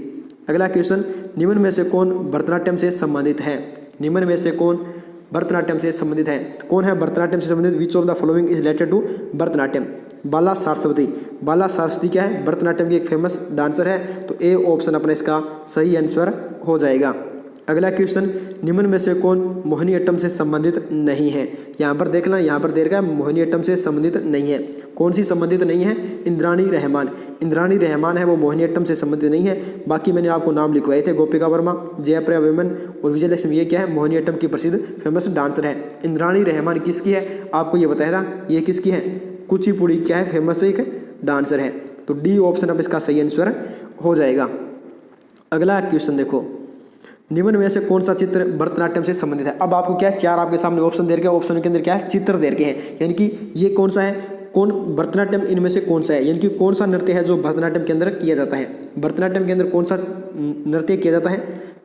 अगला क्वेश्चन, निम्न में से कौन भरतनाट्यम से संबंधित है? निम्न में से कौन भरतनाट्यम से संबंधित है? कौन है भरतनाट्यम से संबंधित? Which of the following is related to Bharatanatyam? Bala Saraswati. Bala Saraswati क्या है? भरतनाट्यम की एक फेमस डांसर है। तो ए ऑप्शन अपना इसका सही आंसर हो जाएगा। अगला क्वेश्चन, निम्न में से कौन मोहिनीअट्टम से संबंधित नहीं है? यहाँ पर देखना, यहाँ पर दे रखा है मोहिनीअट्टम से संबंधित नहीं है। कौन सी संबंधित नहीं है? इंद्राणी रहमान। इंद्राणी रहमान है वो मोहिनीअट्टम से संबंधित नहीं है। बाकी मैंने आपको नाम लिखवाए थे, गोपिका वर्मा, जयप्रिया वेमन और विजयलक्ष्मी। ये क्या है? मोहिनीअट्टम की प्रसिद्ध फेमस डांसर है। इंद्राणी रहमान किसकी है? आपको ये बताया था, ये किसकी है? कुचिपुड़ी क्या है? फेमस एक डांसर है। तो डी ऑप्शन अब इसका सही आंसर हो जाएगा। अगला क्वेश्चन देखो, निम्न में से कौन सा चित्र भरतनाट्यम से संबंधित है? अब आपको क्या है, चार आपके सामने ऑप्शन दे रखे हैं, ऑप्शन के अंदर क्या है? चित्र दे रखे हैं, यानी कि ये कौन सा है? कौन भरतनाट्यम इनमें से कौन सा है? यानी कि कौन सा नृत्य है जो भरतनाट्यम के अंदर किया जाता है? भरतनाट्यम के अंदर कौन सा नृत्य किया जाता है?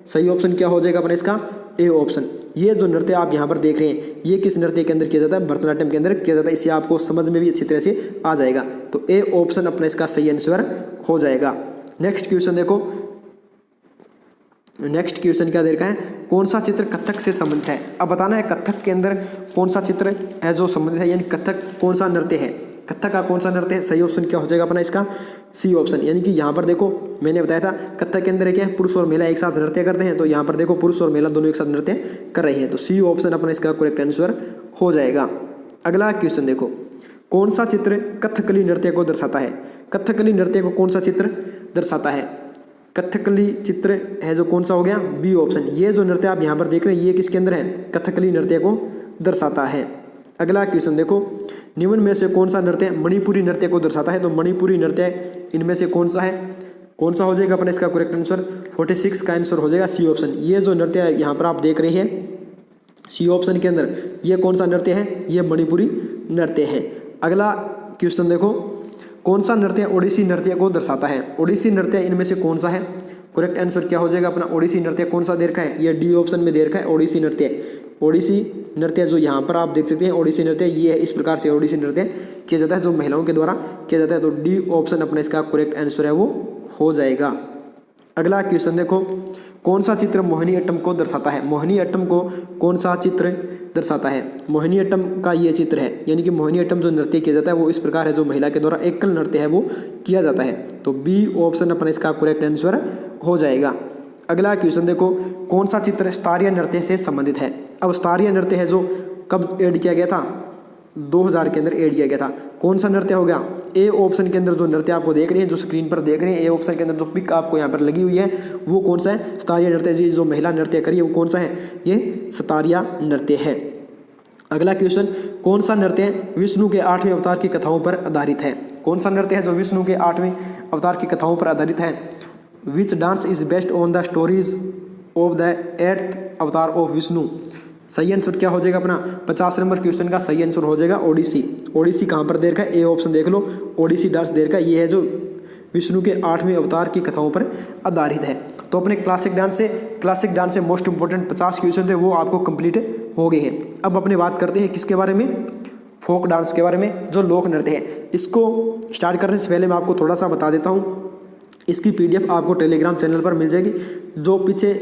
सही ऑप्शन क्या हो जाएगा अपना इसका? A option. ये जो नृत्य आप यहाँ पर देख रहे हैं, ये किस नृत्य के अंदर किया जाता है? भरतनाट्यम के अंदर किया जाता है। इसे आपको समझ में भी अच्छी तरह से आ जाएगा। तो ए ऑप्शन अपना इसका सही आंसर हो जाएगा। नेक्स्ट क्वेश्चन देखो, नेक्स्ट क्वेश्चन क्या दे रखा है? कौन सा चित्र कथक से संबंधित है? अब बताना है कथक के अंदर कौन सा चित्र है जो संबंधित है, यानी कथक कौन सा नृत्य है? कथक का कौन सा नृत्य है? सही ऑप्शन क्या हो जाएगा अपना इसका? C option. यानी कि यहाँ पर देखो, मैंने बताया था कथक के अंदर क्या है? पुरुष और महिला एक साथ नृत्य करते हैं। तो यहाँ पर देखो पुरुष और महिला दोनों एक साथ नृत्य कर रही हैं। तो सी ऑप्शन अपना इसका करेक्ट आंसर हो जाएगा। अगला क्वेश्चन देखो, कौन सा चित्र कथकली नृत्य को दर्शाता है? कथकली नृत्य को कौन सा चित्र दर्शाता है? कथकली चित्र है जो कौन सा हो गया? B option. ये जो नृत्य आप यहाँ पर देख रहे हैं, ये किसके अंदर है? कथकली नृत्य को दर्शाता है। अगला क्वेश्चन देखो, निम्न में से कौन सा नृत्य मणिपुरी नृत्य को दर्शाता है? तो मणिपुरी नृत्य इनमें से कौन सा है? कौन सा हो जाएगा अपना इसका करेक्ट आंसर? 46 का आंसर हो जाएगा सी ऑप्शन। ये जो नृत्य है यहाँ पर आप देख रहे हैं सी ऑप्शन के अंदर, ये कौन सा नृत्य है? ये मणिपुरी नृत्य है। अगला क्वेश्चन देखो, कौन सा नृत्य ओडिसी नृत्य को दर्शाता है? ओडिसी नृत्य इनमें से कौन सा है? करेक्ट आंसर क्या हो जाएगा अपना? ओडिसी नृत्य कौन सा दे रखा है? ये डी ऑप्शन में दे रखा है ओडिसी नृत्य। ओडिसी नृत्य जो यहाँ पर आप देख सकते हैं, ओडिसी नृत्य ये है, इस प्रकार से ओडिसी नृत्य किया जाता है जो महिलाओं के द्वारा किया जाता है। तो डी ऑप्शन अपना इसका करेक्ट आंसर है वो हो जाएगा। अगला क्वेश्चन देखो, कौन सा चित्र मोहिनीअट्टम को दर्शाता है? मोहिनीअट्टम को कौन सा चित्र दर्शाता है? मोहिनीअट्टम का ये चित्र है, यानी कि मोहिनीअट्टम जो नृत्य किया जाता है वो इस प्रकार है, जो महिला के द्वारा एकल नृत्य है वो किया जाता है। तो बी ऑप्शन अपना इसका करेक्ट आंसर हो जाएगा। अगला क्वेश्चन देखो, कौन सा चित्र स्तरीय नृत्य से संबंधित है? अब स्तरीय नृत्य है जो कब ऐड किया गया था? 2000 के अंदर ऐड किया गया था। कौन सा नृत्य हो गया? ए ऑप्शन के अंदर जो नृत्य आपको देख रहे हैं, जो स्क्रीन पर देख रहे हैं, ए ऑप्शन के अंदर जो पिक आपको यहाँ पर लगी हुई है वो कौन सा है? स्तरीय नृत्य। जो महिला नृत्य करी है वो कौन सा है? ये स्तरीय नृत्य है। अगला क्वेश्चन, कौन सा नृत्य विष्णु के 8वें अवतार की कथाओं पर आधारित है? कौन सा नृत्य है जो विष्णु के 8वें अवतार की कथाओं पर आधारित है? Which dance is based on the stories of the 8th अवतार ऑफ विष्णु? सही आंसर क्या हो जाएगा अपना? 50 नंबर क्वेश्चन का सही आंसर हो जाएगा ओडिसी। ओडिसी कहाँ पर दे रखा है? ए ऑप्शन देख लो, ओडिसी डांस दे रखा है। ये है जो विष्णु के 8वें अवतार की कथाओं पर आधारित है। तो अपने क्लासिक डांस से मोस्ट इंपॉर्टेंट 50 क्वेश्चन थे वो आपको कंप्लीट हो गए हैं। अब अपने बात करते हैं किसके बारे में? फोक डांस के बारे में, जो लोक नृत्य है। इसको स्टार्ट करने से पहले मैं आपको थोड़ा सा बता देता हूँ। इसकी PDF आपको टेलीग्राम चैनल पर मिल जाएगी। जो पीछे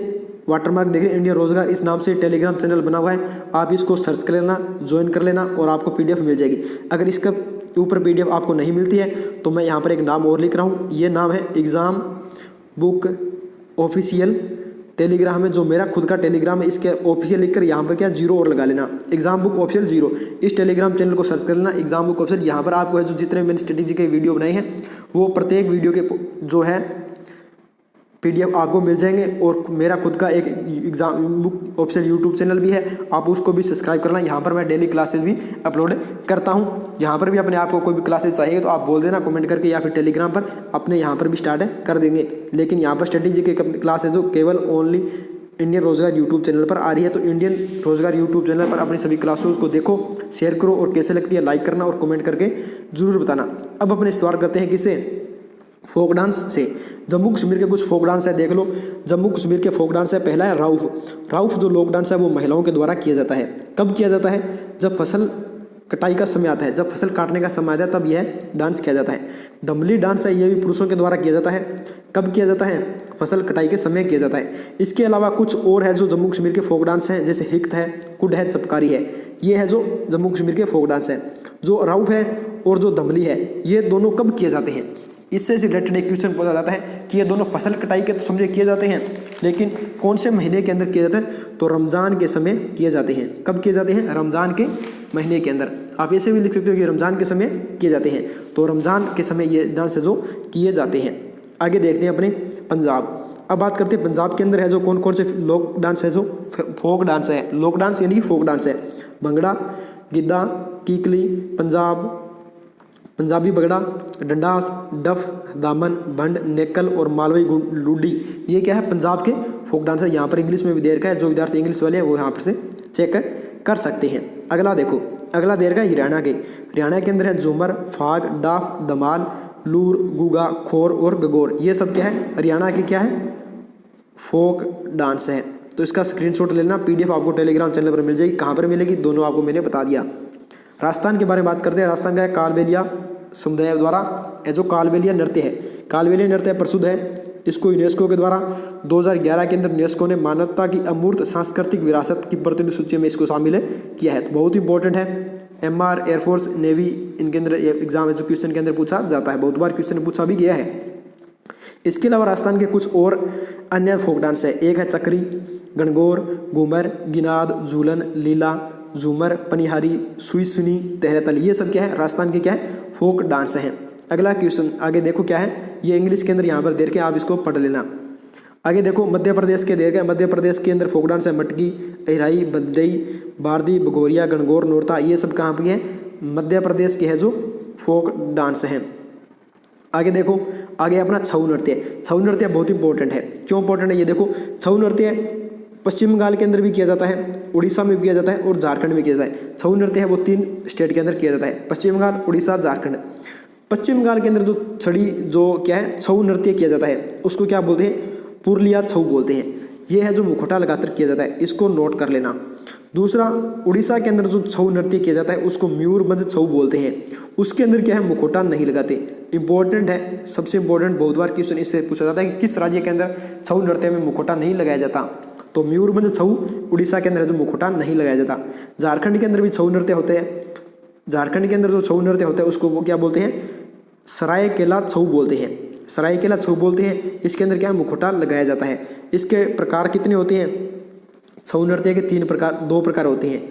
वाटरमार्क देख रहे हैं इंडियन रोजगार, इस नाम से टेलीग्राम चैनल बना हुआ है, आप इसको सर्च कर लेना, ज्वाइन कर लेना और आपको PDF मिल जाएगी। अगर इसका ऊपर PDF आपको नहीं मिलती है तो मैं यहाँ पर एक नाम और लिख रहा हूँ, ये नाम है एग्ज़ाम बुक ऑफिशियल टेलीग्राम है। जो मेरा खुद का टेलीग्राम है, इसके ऑफिशियल लिखकर यहाँ पर क्या 0 और लगा लेना, एग्जाम बुक ऑफिशियल 0। इस टेलीग्राम चैनल को सर्च कर लेना, एग्जाम बुक ऑफिशियल। यहाँ पर आपको है जो जितने मैंने स्ट्रेटेजी के वीडियो बनाए हैं वो प्रत्येक वीडियो के जो है PDF आपको मिल जाएंगे। और मेरा खुद का एक exam book official YouTube channel भी है, आप उसको भी सब्सक्राइब करना। यहाँ पर मैं डेली क्लासेज भी अपलोड करता हूँ। यहाँ पर भी अपने आप को कोई भी क्लासेज चाहिए तो आप बोल देना कमेंट करके, या फिर टेलीग्राम पर अपने यहाँ पर भी स्टार्ट कर देंगे। लेकिन यहाँ पर स्ट्रेटेजी के क्लास है जो केवल ओनली इंडियन रोजगार यूट्यूब चैनल पर आ रही है। तो इंडियन रोजगार यूट्यूब चैनल पर अपनी सभी क्लासेस को देखो, शेयर करो और कैसे लगती है लाइक करना और कमेंट करके जरूर बताना। अब अपने सवाल करते हैं किसे? फोक डांस से। जम्मू कश्मीर के कुछ फोक डांस है, देख लो। जम्मू कश्मीर के फोक डांस है, पहला है राउफ। राउफ जो लोक डांस है वो महिलाओं के द्वारा किया जाता है। कब किया जाता है? जब फसल कटाई का समय आता है, जब फसल काटने का समय आता है तब यह डांस किया जाता है। दमली डांस है, यह भी पुरुषों के द्वारा किया जाता है। कब किया जाता है? फसल कटाई के समय किया जाता है। इसके अलावा कुछ और है जो जम्मू कश्मीर के फोक डांस हैं, जैसे हिक्त है, कुड है, चपकारी है। ये है जो जम्मू कश्मीर के फोक डांस है। जो राउफ है और जो दमली है, ये दोनों कब किए जाते हैं? इससे रिलेटेड एक क्वेश्चन पूछा जाता है कि ये दोनों फसल कटाई के तो समझे किए जाते हैं, लेकिन कौन से महीने के अंदर किए जाते हैं? तो रमज़ान के समय किए जाते हैं। कब किए जाते हैं? रमज़ान के महीने के अंदर। आप ऐसे भी लिख सकते हो कि रमज़ान के समय किए जाते हैं। तो रमज़ान के समय ये डांस जो किए जाते हैं। आगे देखते हैं अपने पंजाब। अब बात करते हैं पंजाब के अंदर है जो कौन कौन से लोक डांस है, जो फोक डांस है। लोक डांस यानी कि फोक डांस है। भंगड़ा, गिद्धा, कीकली, पंजाबी बगड़ा, डंडास, डफ, दामन, भंड, नेकल और मालवई लूडी, ये क्या है? पंजाब के फोक डांस है। यहाँ पर इंग्लिश में भी दे रखा है, जो विद्यार्थी इंग्लिश वाले हैं वो यहाँ पर से चेक कर सकते हैं। अगला देखो, अगला दे रखा है हरियाणा के। हरियाणा के अंदर है झूमर, फाग, डाफ, धमाल, लूर, गुगा, खोर और गगोर। ये सब क्या है? हरियाणा की क्या है? फोक डांस है। तो इसका स्क्रीनशॉट लेना, PDF आपको टेलीग्राम चैनल पर मिल जाएगी। कहाँ पर मिलेगी? दोनों आपको मैंने बता दिया। राजस्थान के बारे में बात करते हैं। राजस्थान का है कालबेलिया समुदाय द्वारा है जो कालबेलिया नृत्य है। कालबेलिया नृत्य प्रसिद्ध है। इसको यूनेस्को के द्वारा 2011 के अंदर यूनेस्को ने मानवता की अमूर्त सांस्कृतिक विरासत की प्रतिनिधि सूची में इसको शामिल किया है। तो बहुत इंपॉर्टेंट है। MR, एयरफोर्स, नेवी, इनके अंदर एग्जाम एजुकेशन के अंदर पूछा जाता है, बहुत बार क्वेश्चन पूछा भी गया है। इसके अलावा राजस्थान के कुछ और अन्य फोक डांस है। एक है चक्री, गणगौर, घूमर, गिनाद, झूलन, लीला, झूमर, पनिहारी, सुईसुनी, तहरतल। ये सब क्या है? राजस्थान के क्या है? फोक डांस हैं। अगला क्वेश्चन आगे देखो क्या है, ये इंग्लिश के अंदर यहाँ पर दे के आप इसको पढ़ लेना। आगे देखो मध्य प्रदेश के दे के, मध्य प्रदेश के अंदर फोक डांस है मटकी, अहिराई, बदई, बारदी, भगोरिया, गणगौर, नोरता। ये सब कहाँ पे हैं? मध्य प्रदेश के हैं जो फोक डांस हैं। आगे देखो, आगे अपना छऊ नृत्य। छऊ नृत्य बहुत इंपॉर्टेंट है। क्यों इंपॉर्टेंट है? ये देखो, छऊ नृत्य पश्चिम बंगाल के अंदर भी किया जाता है, उड़ीसा में भी किया जाता है और झारखंड में किया जाता है। छऊ नृत्य है वो 3 स्टेट के अंदर किया जाता है, पश्चिम बंगाल, उड़ीसा, झारखंड। पश्चिम बंगाल के अंदर जो छड़ी जो क्या है छऊ नृत्य किया जाता है उसको क्या बोलते हैं? पुरलिया छऊ बोलते हैं। ये है जो मुखौटा लगाकर किया जाता है, इसको नोट कर लेना। दूसरा, उड़ीसा के अंदर जो छऊ नृत्य किया जाता है उसको मयूरभंज छऊ बोलते हैं। उसके अंदर क्या है, मुखौटा नहीं लगाते। इंपॉर्टेंट है, सबसे इंपॉर्टेंट, बहुत बार क्वेश्चन इससे पूछा जाता है कि किस राज्य के अंदर छऊ नृत्य में मुखौटा नहीं लगाया जाता। तो मयूरभंज छऊ उड़ीसा के अंदर जो मुखौटा नहीं लगाया जाता। झारखंड के अंदर भी छऊ नृत्य होते हैं। झारखंड के अंदर जो छऊ नृत्य होता है उसको वो क्या बोलते हैं, सरायकेला छऊ बोलते हैं। सरायकेला छऊ बोलते हैं। इसके अंदर क्या मुखौटा लगाया जाता है। इसके प्रकार कितने होते हैं, छऊ नृत्य के दो प्रकार होते हैं।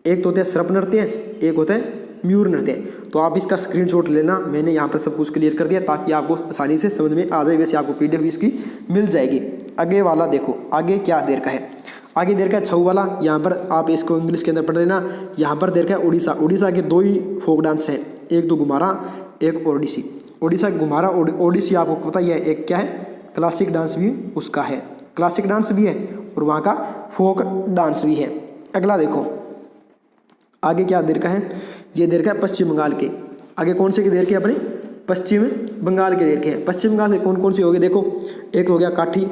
एक तो होता है सर्प नृत्य, एक होता है मयूर नृत्य। तो आप इसका स्क्रीनशॉट लेना, मैंने यहाँ पर सब कुछ क्लियर कर दिया ताकि आपको आसानी से समझ में आ जाए। वैसे आपको PDF इसकी मिल जाएगी। आगे वाला देखो, आगे क्या देर का है, आगे देर का है छऊ वाला। यहाँ पर आप इसको इंग्लिश के अंदर पढ़ लेना। यहाँ पर देर का है उड़ीसा। उड़ीसा के 2 ही फोक डांस हैं, एक तो घुमारा, एक ओडिसी। उड़ीसा घुमारा ओडिसी आपको पता ही है। एक क्या है, क्लासिक डांस भी उसका है, क्लासिक डांस भी है और वहाँ का फोक डांस भी है। अगला देखो, आगे क्या देर का है, ये देर का है पश्चिम बंगाल के। आगे कौन से के देर के, अपने पश्चिम बंगाल के देर के हैं। पश्चिम बंगाल के कौन कौन से हो गए देखो, एक हो गया काठी,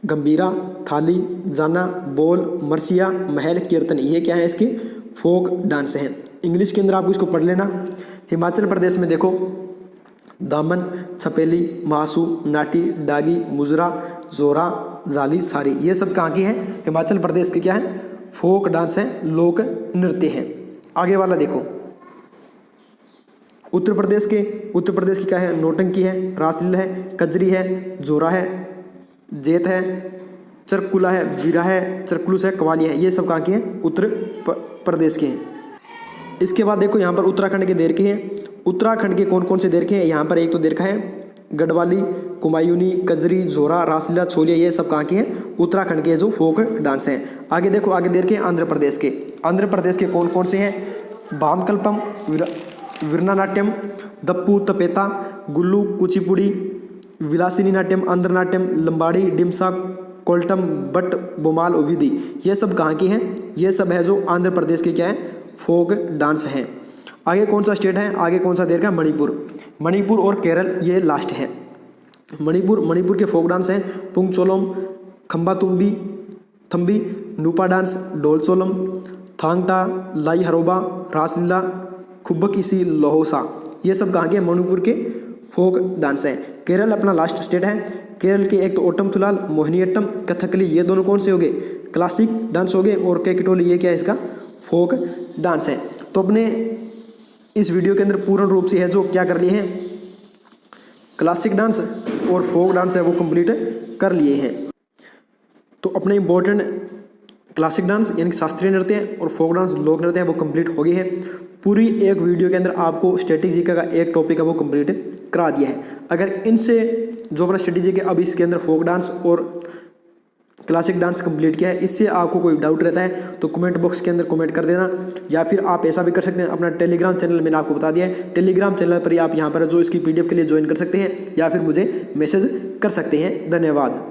गंभीरा, थाली, जाना, बोल, मरसिया, महल, कीर्तन। ये क्या है, इसके फोक डांस हैं। इंग्लिश के अंदर आपको इसको पढ़ लेना। हिमाचल प्रदेश में देखो दामन, छपेली, महासू, नाटी, डागी, मुजरा, जोरा, जाली, सारी। ये सब कहाँ की है, हिमाचल प्रदेश के क्या है, फोक डांस है, लोक नृत्य हैं। आगे वाला देखो, उत्तर प्रदेश की क्या है, नौटंकी है, रासलीला है, कजरी है, जोरा है, जेत है, चरकुला है, बीरा है, चरकुलुस है, कवाली है। ये सब कहाँ की हैं, उत्तर प्रदेश के हैं। इसके बाद देखो यहाँ पर उत्तराखंड के देर के हैं। उत्तराखंड के कौन कौन से देर के हैं, यहाँ पर एक तो देर का है गढ़वाली, कुमायूनी, कजरी, झोरा, रासलीला, छोलिया। ये सब कहाँ के हैं, उत्तराखंड के जो फोक डांस हैं। आगे देखो, आगे देर के आंध्र प्रदेश के। आंध्र प्रदेश के कौन कौन से हैं, भामकल्पम, वीरना नाट्यम, दप्पू, तपेता, गुल्लू, कुचिपुड़ी, विलासिनी नाट्यम, आंध्र नाट्यम, लंबाड़ी, डिमसा, कोल्टम, बट, बोमाल, विधि। ये सब कहाँ की हैं, ये सब है जो आंध्र प्रदेश के क्या है, फोक डांस हैं। आगे कौन सा स्टेट है, आगे कौन सा देर का, मणिपुर और केरल, ये लास्ट है। मणिपुर के फोक डांस हैं पुंगचोलम, खम्बा थम्बी, नूपा डांस, डोलचोलम, थांगटा, लाई हरोबा, रासलीला, खुब्बकिसी, लोहोसा। ये सब कहाँ के, मणिपुर के फोक डांस हैं। केरल अपना लास्ट स्टेट है। केरल के एक तो ओटम थुलाल, मोहिनीअट्टम, कथकली, ये दोनों कौन से हो गए, क्लासिक डांस हो गए। और केकिटोली, ये क्या है, इसका फोक डांस है। तो अपने इस वीडियो के अंदर पूर्ण रूप से है जो क्या कर लिए हैं, क्लासिक डांस और फोक डांस है वो कंप्लीट कर लिए हैं। तो अपने इम्पोर्टेंट क्लासिक डांस यानी शास्त्रीय नृत्य और फोक डांस लोक नृत्य है वो कंप्लीट हो गई है। पूरी एक वीडियो के अंदर आपको स्टैटिक जीके का एक टॉपिक है वो कंप्लीट करा दिया है। अगर इनसे जो अपना स्टैटिक जीके अब इसके अंदर फोक डांस और क्लासिक डांस कंप्लीट किया है, इससे आपको कोई डाउट रहता है तो कमेंट बॉक्स के अंदर कमेंट कर देना। या फिर आप ऐसा भी कर सकते हैं, अपना टेलीग्राम चैनल मैंने आपको बता दिया है, टेलीग्राम चैनल पर ही आप यहाँ पर जो इसकी PDF के लिए ज्वाइन कर सकते हैं या फिर मुझे मैसेज कर सकते हैं। धन्यवाद।